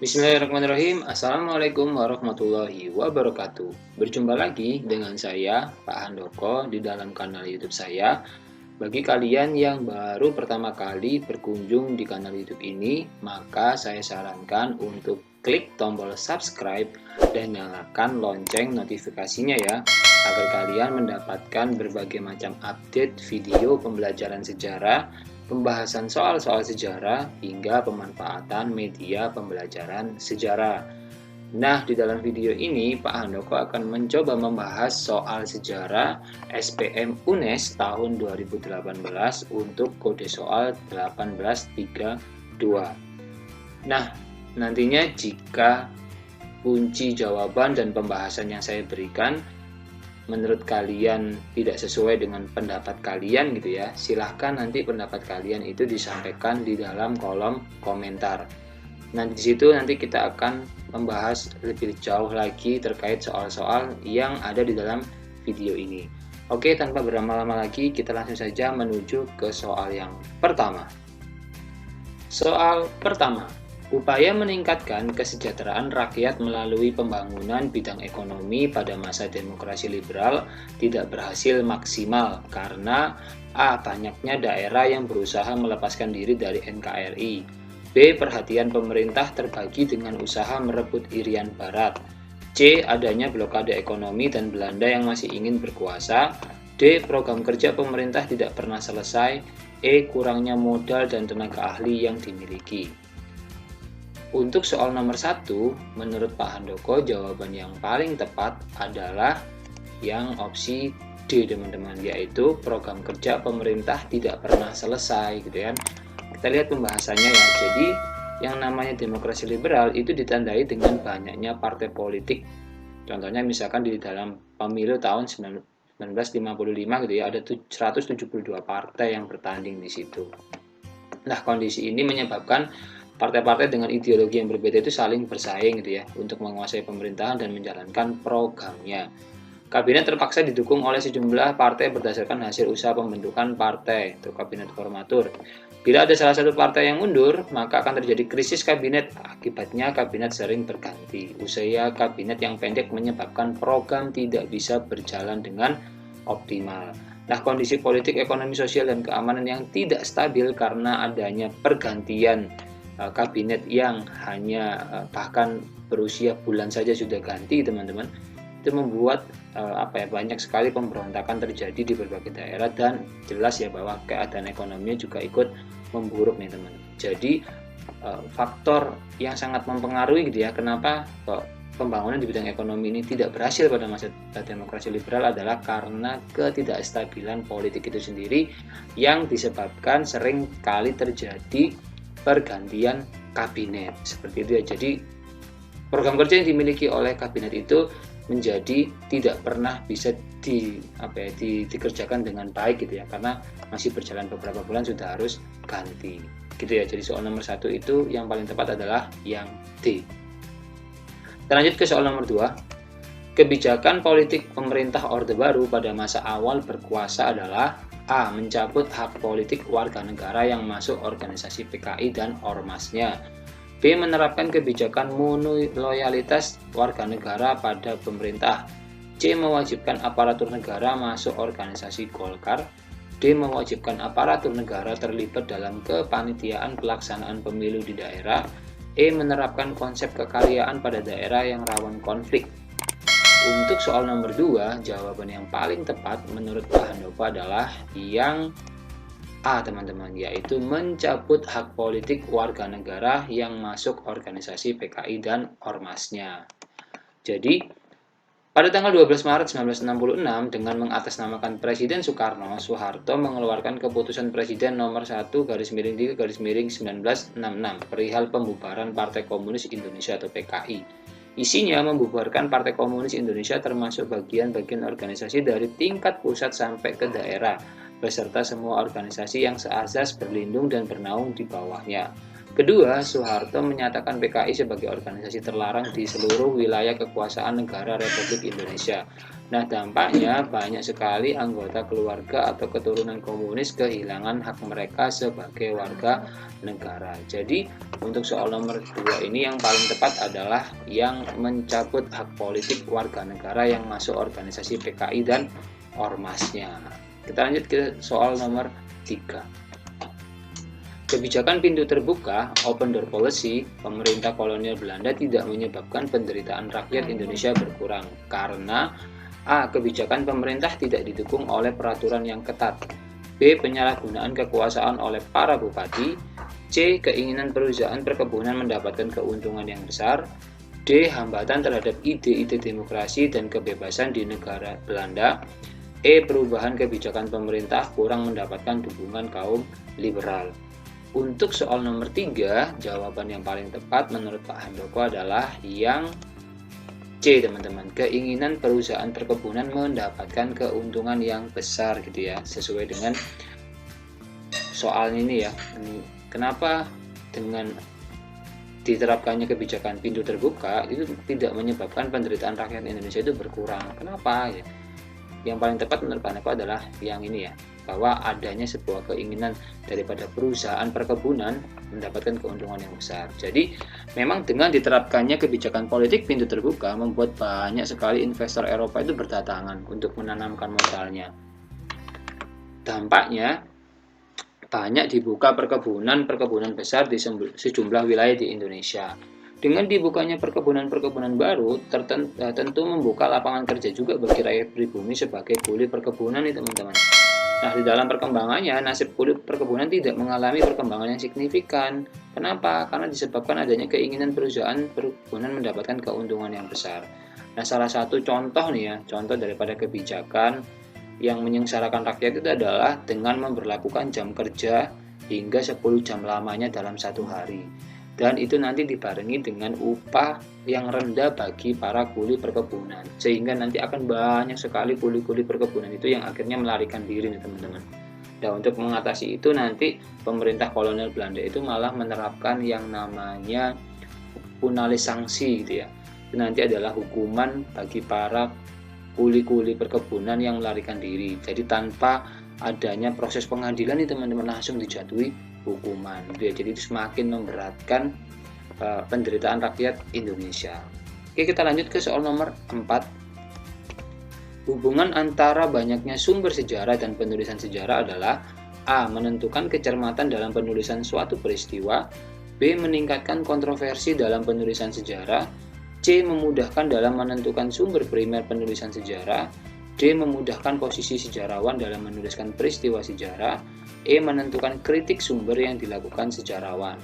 Bismillahirrahmanirrahim. Assalamualaikum warahmatullahi wabarakatuh. Berjumpa lagi dengan saya, Pak Handoko, di dalam kanal YouTube saya. Bagi kalian yang baru pertama kali berkunjung di kanal YouTube ini, maka saya sarankan untuk klik tombol subscribe dan nyalakan lonceng notifikasinya ya, agar kalian mendapatkan berbagai macam update video pembelajaran sejarah, pembahasan soal-soal sejarah, hingga pemanfaatan media pembelajaran sejarah. Nah, di dalam video ini Pak Handoko akan mencoba membahas soal sejarah SPM UNES tahun 2018 untuk kode soal 1832. Nah, nantinya jika kunci jawaban dan pembahasan yang saya berikan menurut kalian tidak sesuai dengan pendapat kalian gitu ya, silahkan nanti pendapat kalian itu disampaikan di dalam kolom komentar. Nah, di situ nanti kita akan membahas lebih jauh lagi terkait soal-soal yang ada di dalam video ini. Oke, tanpa berlama-lama lagi, kita langsung saja menuju ke soal yang pertama. Soal pertama, upaya meningkatkan kesejahteraan rakyat melalui pembangunan bidang ekonomi pada masa demokrasi liberal tidak berhasil maksimal karena A. Banyaknya daerah yang berusaha melepaskan diri dari NKRI. B. Perhatian pemerintah terbagi dengan usaha merebut Irian Barat. C. Adanya blokade ekonomi dan Belanda yang masih ingin berkuasa. D. Program kerja pemerintah tidak pernah selesai. E. Kurangnya modal dan tenaga ahli yang dimiliki. Untuk soal nomor 1, menurut Pak Handoko, jawaban yang paling tepat adalah yang opsi D, teman-teman, yaitu program kerja pemerintah tidak pernah selesai, gitu kan. Kita lihat pembahasannya ya. Jadi, yang namanya demokrasi liberal itu ditandai dengan banyaknya partai politik. Contohnya misalkan di dalam pemilu tahun 1955 gitu ya, ada 172 partai yang bertanding di situ. Nah, kondisi ini menyebabkan partai-partai dengan ideologi yang berbeda itu saling bersaing gitu ya untuk menguasai pemerintahan dan menjalankan programnya. Kabinet terpaksa didukung oleh sejumlah partai berdasarkan hasil usaha pembentukan partai atau kabinet formatur. Bila ada salah satu partai yang mundur, maka akan terjadi krisis kabinet. Akibatnya kabinet sering berganti. Usia kabinet yang pendek menyebabkan program tidak bisa berjalan dengan optimal. Nah, kondisi politik, ekonomi, sosial, dan keamanan yang tidak stabil karena adanya pergantian kabinet yang hanya bahkan berusia bulan saja sudah ganti, teman-teman, itu membuat banyak sekali pemberontakan terjadi di berbagai daerah dan jelas ya bahwa keadaan ekonominya juga ikut memburuk nih teman. Jadi faktor yang sangat mempengaruhi gitu ya kenapa pembangunan di bidang ekonomi ini tidak berhasil pada masa demokrasi liberal adalah karena ketidakstabilan politik itu sendiri yang disebabkan sering kali terjadi pergantian kabinet seperti itu ya. Jadi program kerja yang dimiliki oleh kabinet itu menjadi tidak pernah bisa dikerjakan dengan baik gitu ya, karena masih berjalan beberapa bulan sudah harus ganti gitu ya. Jadi soal nomor 1 itu yang paling tepat adalah yang D. Kita lanjut ke soal nomor 2. Kebijakan politik pemerintah Orde Baru pada masa awal berkuasa adalah A. Mencabut hak politik warga negara yang masuk organisasi PKI dan ormasnya. B. Menerapkan kebijakan monoloyalitas warga negara pada pemerintah. C. Mewajibkan aparatur negara masuk organisasi Golkar. D. Mewajibkan aparatur negara terlibat dalam kepanitiaan pelaksanaan pemilu di daerah. E. Menerapkan konsep kekaryaan pada daerah yang rawan konflik. Untuk soal nomor 2, jawaban yang paling tepat menurut Pak Handoko adalah yang A, teman-teman, yaitu mencabut hak politik warga negara yang masuk organisasi PKI dan ormasnya. Jadi, pada tanggal 12 Maret 1966, dengan mengatasnamakan Presiden Soeharto mengeluarkan keputusan Presiden nomor 1/3/1966 perihal pembubaran Partai Komunis Indonesia atau PKI. Isinya membubarkan Partai Komunis Indonesia termasuk bagian-bagian organisasi dari tingkat pusat sampai ke daerah, beserta semua organisasi yang seazas berlindung dan bernaung di bawahnya. Kedua, Soeharto menyatakan PKI sebagai organisasi terlarang di seluruh wilayah kekuasaan negara Republik Indonesia. Nah, dampaknya banyak sekali anggota keluarga atau keturunan komunis kehilangan hak mereka sebagai warga negara. Jadi, untuk soal nomor 2 ini yang paling tepat adalah yang mencabut hak politik warga negara yang masuk organisasi PKI dan ormasnya. Kita lanjut ke soal nomor 3. Kebijakan pintu terbuka (open door policy) pemerintah kolonial Belanda tidak menyebabkan penderitaan rakyat Indonesia berkurang karena A. Kebijakan pemerintah tidak didukung oleh peraturan yang ketat. B. Penyalahgunaan kekuasaan oleh para bupati. C. Keinginan perusahaan perkebunan mendapatkan keuntungan yang besar. D. Hambatan terhadap ide-ide demokrasi dan kebebasan di negara Belanda. E. Perubahan kebijakan pemerintah kurang mendapatkan dukungan kaum liberal. Untuk soal nomor 3, jawaban yang paling tepat menurut Pak Handoko adalah yang C, teman-teman. Keinginan perusahaan perkebunan mendapatkan keuntungan yang besar gitu ya, sesuai dengan soal ini ya. Kenapa dengan diterapkannya kebijakan pintu terbuka itu tidak menyebabkan penderitaan rakyat Indonesia itu berkurang? Kenapa ya? Yang paling tepat menurut Pak Handoko adalah yang ini ya, bahwa adanya sebuah keinginan daripada perusahaan perkebunan mendapatkan keuntungan yang besar. Jadi memang dengan diterapkannya kebijakan politik pintu terbuka membuat banyak sekali investor Eropa itu berdatangan untuk menanamkan modalnya. Dampaknya banyak dibuka perkebunan besar di sejumlah wilayah di Indonesia. Dengan dibukanya perkebunan baru, tentu membuka lapangan kerja juga bagi rakyat pribumi sebagai kuli perkebunan nih teman-teman. Nah, di dalam perkembangannya, nasib kuli perkebunan tidak mengalami perkembangan yang signifikan. Kenapa? Karena disebabkan adanya keinginan perusahaan perkebunan mendapatkan keuntungan yang besar. Nah, salah satu contoh nih ya, contoh daripada kebijakan yang menyengsarakan rakyat itu adalah dengan memberlakukan jam kerja hingga 10 jam lamanya dalam satu hari. Dan itu nanti dibarengi dengan upah yang rendah bagi para kuli perkebunan, sehingga nanti akan banyak sekali kuli-kuli perkebunan itu yang akhirnya melarikan diri nih teman-teman. Dan untuk mengatasi itu nanti pemerintah kolonial Belanda itu malah menerapkan yang namanya punalis sanksi gitu ya. Itu nanti adalah hukuman bagi para kuli-kuli perkebunan yang melarikan diri. Jadi tanpa adanya proses pengadilan nih teman-teman, langsung dijatuhi hukuman gitu ya. Jadi itu semakin memberatkan penderitaan rakyat Indonesia. Oke, kita lanjut ke soal nomor 4. Hubungan antara banyaknya sumber sejarah dan penulisan sejarah adalah A. Menentukan kecermatan dalam penulisan suatu peristiwa. B. Meningkatkan kontroversi dalam penulisan sejarah. C. Memudahkan dalam menentukan sumber primer penulisan sejarah. D. Memudahkan posisi sejarawan dalam menuliskan peristiwa sejarah. E. Menentukan kritik sumber yang dilakukan sejarawan.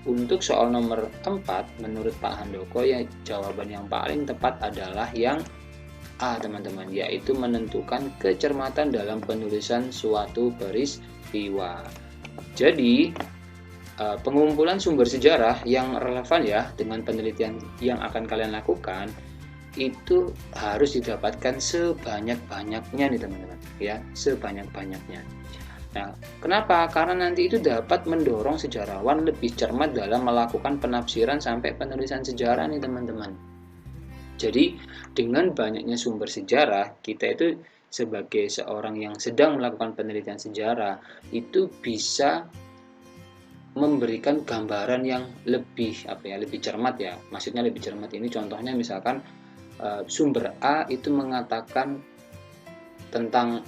Untuk soal nomor 4, menurut Pak Handoko ya jawaban yang paling tepat adalah yang A, teman-teman, yaitu menentukan kecermatan dalam penulisan suatu peristiwa. Jadi pengumpulan sumber sejarah yang relevan ya dengan penelitian yang akan kalian lakukan itu harus didapatkan sebanyak-banyaknya nih teman-teman ya, sebanyak-banyaknya. Nah, kenapa? Karena nanti itu dapat mendorong sejarawan lebih cermat dalam melakukan penafsiran sampai penulisan sejarah nih teman-teman. Jadi dengan banyaknya sumber sejarah, kita itu sebagai seorang yang sedang melakukan penelitian sejarah itu bisa memberikan gambaran yang lebih lebih cermat ya. Maksudnya lebih cermat ini contohnya misalkan sumber A itu mengatakan tentang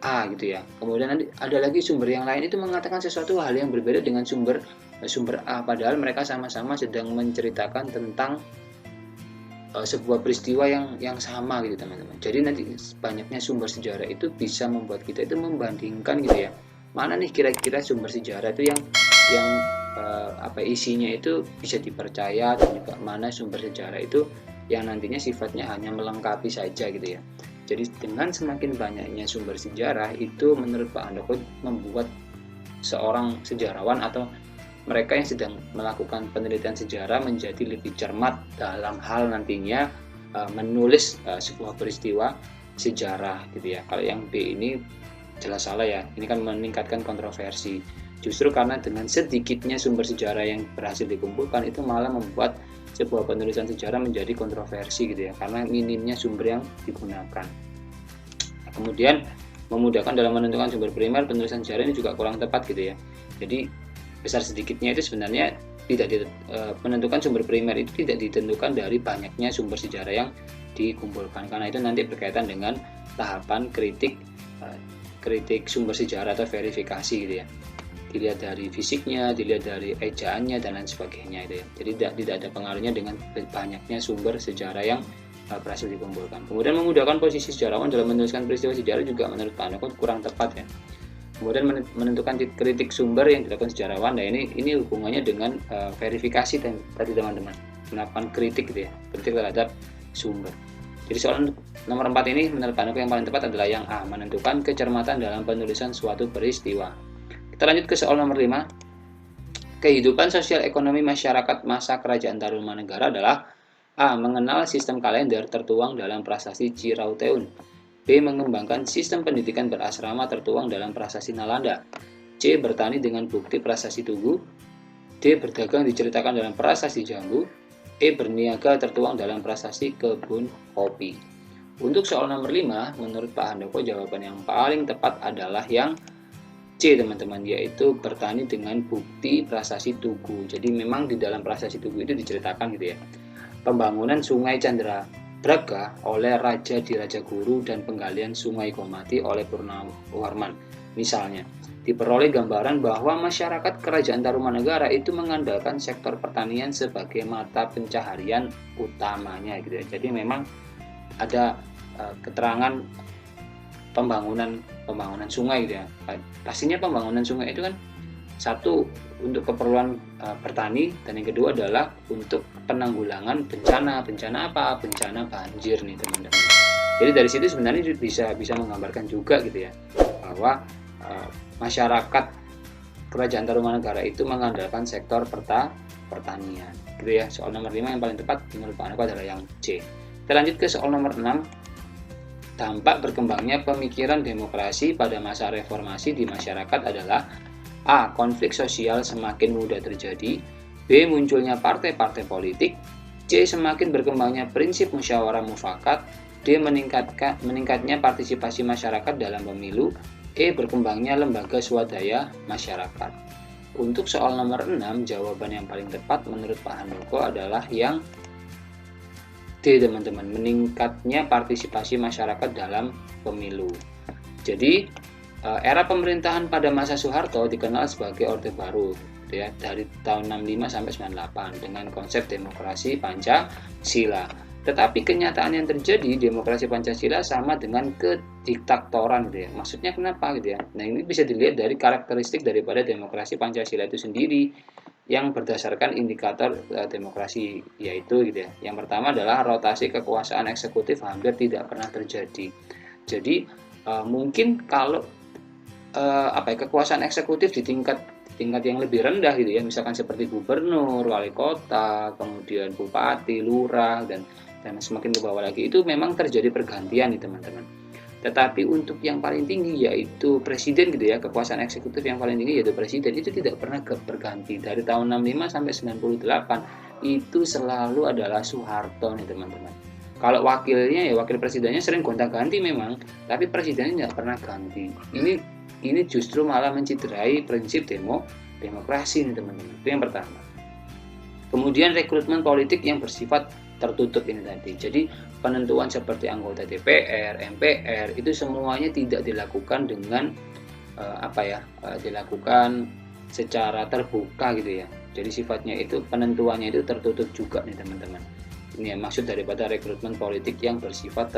A gitu ya. Kemudian nanti ada lagi sumber yang lain itu mengatakan sesuatu hal yang berbeda dengan sumber A, padahal mereka sama-sama sedang menceritakan tentang sebuah peristiwa yang sama gitu teman-teman. Jadi nanti banyaknya sumber sejarah itu bisa membuat kita itu membandingkan gitu ya. Mana nih kira-kira sumber sejarah itu yang isinya itu bisa dipercaya, dan juga mana sumber sejarah itu yang nantinya sifatnya hanya melengkapi saja gitu ya. Jadi dengan semakin banyaknya sumber sejarah itu menurut Pak Handoko membuat seorang sejarawan atau mereka yang sedang melakukan penelitian sejarah menjadi lebih cermat dalam hal nantinya menulis sebuah peristiwa sejarah gitu ya. Kalau yang B ini jelas salah ya, ini kan meningkatkan kontroversi. Justru karena dengan sedikitnya sumber sejarah yang berhasil dikumpulkan itu malah membuat sebuah penulisan sejarah menjadi kontroversi gitu ya, karena minimnya sumber yang digunakan. Kemudian memudahkan dalam menentukan sumber primer, penulisan sejarah ini juga kurang tepat gitu ya. Jadi besar sedikitnya itu sebenarnya menentukan sumber primer itu tidak ditentukan dari banyaknya sumber sejarah yang dikumpulkan, karena itu nanti berkaitan dengan tahapan kritik sumber sejarah atau verifikasi gitu ya. Dilihat dari fisiknya, dilihat dari ejaannya dan lain sebagainya itu ya. Jadi tidak ada pengaruhnya dengan banyaknya sumber sejarah yang berhasil dikumpulkan. Kemudian memudahkan posisi sejarawan dalam menuliskan peristiwa sejarah juga menurut Pak Handoko kurang tepat ya. Kemudian menentukan kritik sumber yang dilakukan sejarawan. Nah ini hubungannya dengan verifikasi tadi teman-teman. Melakukan kritik gitu ya, kritik terhadap sumber. Jadi soal nomor 4 ini menurut Pak Handoko yang paling tepat adalah yang A, menentukan kecermatan dalam penulisan suatu peristiwa. Kita lanjut ke soal nomor 5. Kehidupan sosial ekonomi masyarakat masa Kerajaan Tarumanegara adalah A. Mengenal sistem kalender tertuang dalam prasasti Cirauteun. B. Mengembangkan sistem pendidikan berasrama tertuang dalam prasasti Nalanda. C. Bertani dengan bukti prasasti Tugu. D. Berdagang diceritakan dalam prasasti Jambu. E. Berniaga tertuang dalam prasasti Kebun Kopi. Untuk soal nomor 5, menurut Pak Handoko jawaban yang paling tepat adalah yang C teman-teman, yaitu bertani dengan bukti prasasti Tugu. Jadi memang di dalam prasasti Tugu itu diceritakan gitu ya, pembangunan Sungai Candrabraga oleh Raja di Rajaguru dan penggalian Sungai Komati oleh Purnawarman. Misalnya, diperoleh gambaran bahwa masyarakat Kerajaan Tarumanegara itu mengandalkan sektor pertanian sebagai mata pencaharian utamanya gitu ya. Jadi memang ada keterangan pembangunan sungai gitu ya. Pastinya pembangunan sungai itu kan satu untuk keperluan bertani, dan yang kedua adalah untuk penanggulangan bencana apa? Bencana banjir nih teman-teman. Jadi dari situ sebenarnya bisa menggambarkan juga gitu ya, bahwa masyarakat Kerajaan Tarumanegara itu mengandalkan sektor pertanian gitu ya. Soal nomor 5 yang paling tepat menurut Pak Handoko adalah yang C. Kita lanjut ke soal nomor 6. Dampak berkembangnya pemikiran demokrasi pada masa reformasi di masyarakat adalah A. Konflik sosial semakin mudah terjadi. B. Munculnya partai-partai politik. C. Semakin berkembangnya prinsip musyawarah mufakat. D. Meningkatnya partisipasi masyarakat dalam pemilu. E. Berkembangnya lembaga swadaya masyarakat. Untuk soal nomor 6, jawaban yang paling tepat menurut Pak Handoko adalah yang D teman-teman, meningkatnya partisipasi masyarakat dalam pemilu. Jadi era pemerintahan pada masa Soeharto dikenal sebagai Orde Baru ya, dari tahun 65 sampai 98 dengan konsep demokrasi Pancasila. Tetapi kenyataan yang terjadi demokrasi Pancasila sama dengan kediktatoran gitu ya. Maksudnya kenapa gitu ya? Nah, ini bisa dilihat dari karakteristik daripada demokrasi Pancasila itu sendiri yang berdasarkan indikator demokrasi, yaitu gitu ya. Yang pertama adalah rotasi kekuasaan eksekutif hampir tidak pernah terjadi. Jadi mungkin kalau kekuasaan eksekutif di tingkat yang lebih rendah gitu ya, misalkan seperti gubernur, wali kota, kemudian bupati, lurah, dan semakin ke bawah lagi itu memang terjadi pergantian nih teman-teman. Tetapi untuk yang paling tinggi yaitu presiden gitu ya, kekuasaan eksekutif yang paling tinggi yaitu presiden, itu tidak pernah berganti dari tahun 65 sampai 98 itu selalu adalah Soeharto nih teman-teman. Kalau wakilnya ya wakil presidennya sering gonta-ganti memang, tapi presidennya tidak pernah ganti. Ini justru malah menciderai prinsip demokrasi nih teman-teman. Itu yang pertama. Kemudian rekrutmen politik yang bersifat tertutup ini tadi. Jadi penentuan seperti anggota DPR, MPR itu semuanya tidak dilakukan dengan dilakukan secara terbuka gitu ya. Jadi sifatnya itu penentuannya itu tertutup juga nih teman-teman. Ini ya maksud daripada rekrutmen politik yang bersifat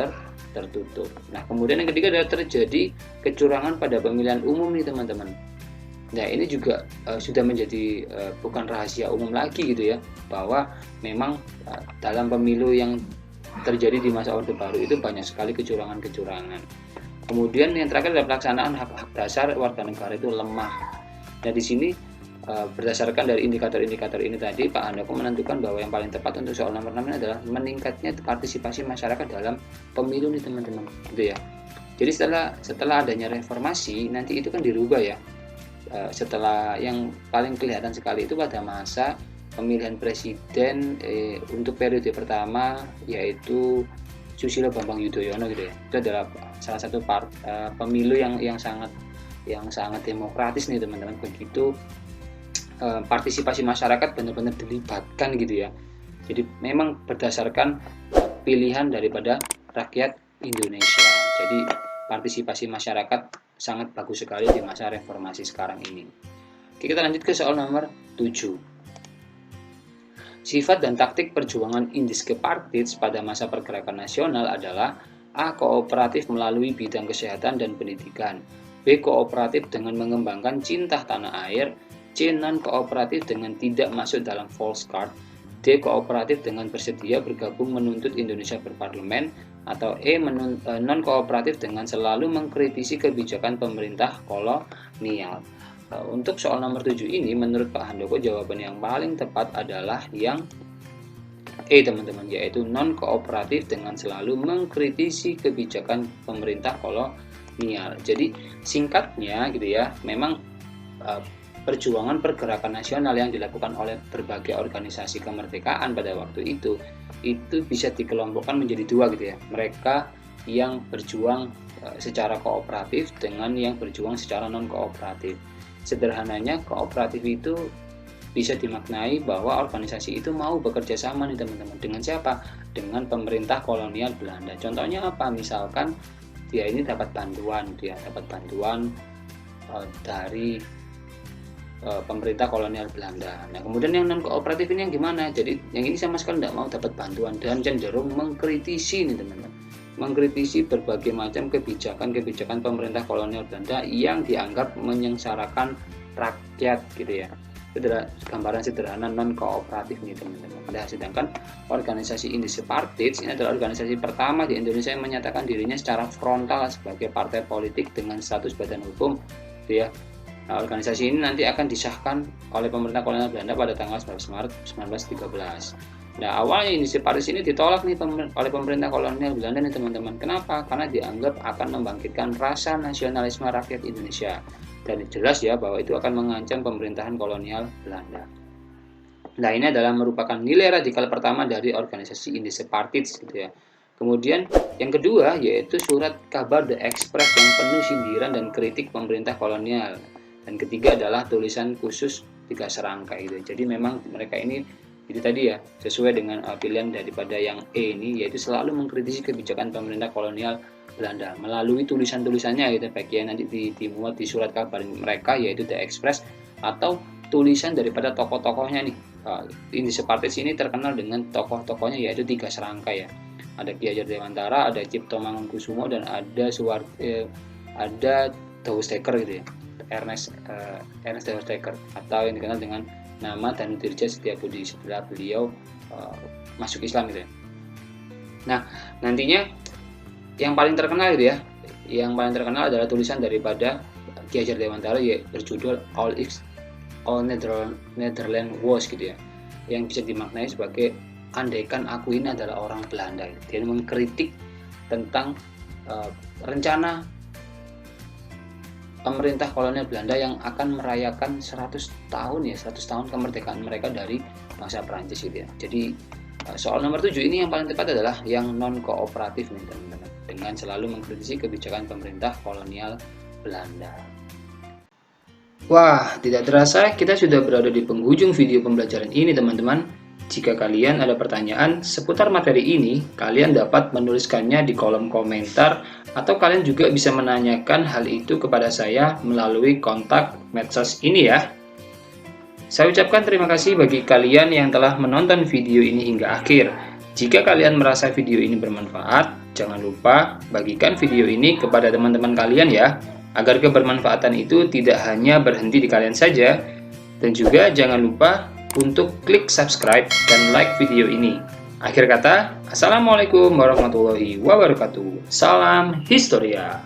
tertutup. Nah, kemudian yang ketiga adalah terjadi kecurangan pada pemilihan umum nih teman-teman. Nah, ini juga sudah menjadi bukan rahasia umum lagi gitu ya, bahwa memang dalam pemilu yang terjadi di masa Orde Baru itu banyak sekali kecurangan-kecurangan. Kemudian yang terakhir adalah pelaksanaan hak-hak dasar warga negara itu lemah. Nah, di sini berdasarkan dari indikator-indikator ini tadi, Pak Handoko menentukan bahwa yang paling tepat untuk soal nomor 6 ini adalah meningkatnya partisipasi masyarakat dalam pemilu nih teman-teman, gitu ya. Jadi setelah adanya reformasi nanti itu kan dirubah ya. Setelah yang paling kelihatan sekali itu pada masa pemilihan presiden untuk periode pertama yaitu Susilo Bambang Yudhoyono gitu ya. Itu adalah salah satu pemilu yang sangat demokratis nih teman-teman. Begitu partisipasi masyarakat benar-benar dilibatkan gitu ya. Jadi memang berdasarkan pilihan daripada rakyat Indonesia. Jadi partisipasi masyarakat sangat bagus sekali di masa reformasi sekarang ini. Oke, kita lanjut ke soal nomor 7. Sifat dan taktik perjuangan Indische Partij pada masa pergerakan nasional adalah: A. Kooperatif melalui bidang kesehatan dan pendidikan. B. Kooperatif dengan mengembangkan cinta tanah air. C. Non-kooperatif dengan tidak masuk dalam false card. D. Kooperatif dengan bersedia bergabung menuntut Indonesia berparlemen. Atau E. Non-kooperatif dengan selalu mengkritisi kebijakan pemerintah kolonial. Untuk soal nomor 7 ini, menurut Pak Handoko, jawaban yang paling tepat adalah yang E teman-teman, yaitu non-kooperatif dengan selalu mengkritisi kebijakan pemerintah kolonial. Jadi singkatnya gitu ya, memang perjuangan pergerakan nasional yang dilakukan oleh berbagai organisasi kemerdekaan pada waktu itu bisa dikelompokkan menjadi dua gitu ya. Mereka yang berjuang secara kooperatif dengan yang berjuang secara non-kooperatif. Sederhananya, kooperatif itu bisa dimaknai bahwa organisasi itu mau bekerja sama nih teman-teman. Dengan siapa? Dengan pemerintah kolonial Belanda. Contohnya apa? Misalkan dia ini dapat bantuan dari pemerintah kolonial Belanda. Nah, kemudian yang non kooperatif ini yang gimana? Jadi yang ini sama sekali tidak mau dapat bantuan dan cenderung mengkritisi nih teman-teman. Mengkritisi berbagai macam kebijakan pemerintah kolonial Belanda yang dianggap menyengsarakan rakyat gitu ya. Itu adalah gambaran sederhana non kooperatif nih teman-teman. Nah, sedangkan organisasi Indische Partij ini adalah organisasi pertama di Indonesia yang menyatakan dirinya secara frontal sebagai partai politik dengan status badan hukum gitu ya. Nah, organisasi ini nanti akan disahkan oleh pemerintah kolonial Belanda pada tanggal 19 Maret 1913. Nah, awalnya Indische Partij ini ditolak nih oleh pemerintah kolonial Belanda nih teman-teman. Kenapa? Karena dianggap akan membangkitkan rasa nasionalisme rakyat Indonesia. Dan jelas ya bahwa itu akan mengancam pemerintahan kolonial Belanda. Nah, ini adalah merupakan nilai radikal pertama dari organisasi Indische Partij gitu ya. Kemudian yang kedua yaitu surat kabar The Express yang penuh sindiran dan kritik pemerintah kolonial. Dan ketiga adalah tulisan khusus 3 serangkai gitu. Jadi memang mereka ini itu tadi ya, sesuai dengan pilihan daripada yang E ini, yaitu selalu mengkritisi kebijakan pemerintah kolonial Belanda melalui tulisan-tulisannya gitu, baik yang nanti dimuat di surat kabar mereka yaitu The Express atau tulisan daripada tokoh-tokohnya nih. Indische Partij ini terkenal dengan tokoh-tokohnya yaitu 3 serangkai ya. Ada Ki Hajar Dewantara, ada Cipto Mangunkusumo, dan ada Douwes-Dekker gitu ya. Ernest Douwes-Dekker atau yang dikenal dengan nama Danudirja Setiabudi setelah beliau masuk Islam gitu ya. Nah, nantinya yang paling terkenal gitu ya, yang paling terkenal adalah tulisan daripada Ki Hajar Dewantara yaitu berjudul All Netherland Was gitu ya, yang bisa dimaknai sebagai andaikan aku ini adalah orang Belanda. Dia mengkritik tentang rencana pemerintah kolonial Belanda yang akan merayakan 100 tahun kemerdekaan mereka dari bangsa Prancis gitu ya. Jadi soal nomor 7 ini yang paling tepat adalah yang non kooperatif nih teman-teman, dengan selalu mengkritisi kebijakan pemerintah kolonial Belanda. Wah, tidak terasa kita sudah berada di penghujung video pembelajaran ini teman-teman. Jika kalian ada pertanyaan seputar materi ini, kalian dapat menuliskannya di kolom komentar atau kalian juga bisa menanyakan hal itu kepada saya melalui kontak medsos ini ya. Saya ucapkan terima kasih bagi kalian yang telah menonton video ini hingga akhir. Jika kalian merasa video ini bermanfaat, jangan lupa bagikan video ini kepada teman-teman kalian ya, agar kebermanfaatan itu tidak hanya berhenti di kalian saja. Dan juga jangan lupa untuk klik subscribe dan like video ini. Akhir kata, Assalamualaikum warahmatullahi wabarakatuh. Salam Historia.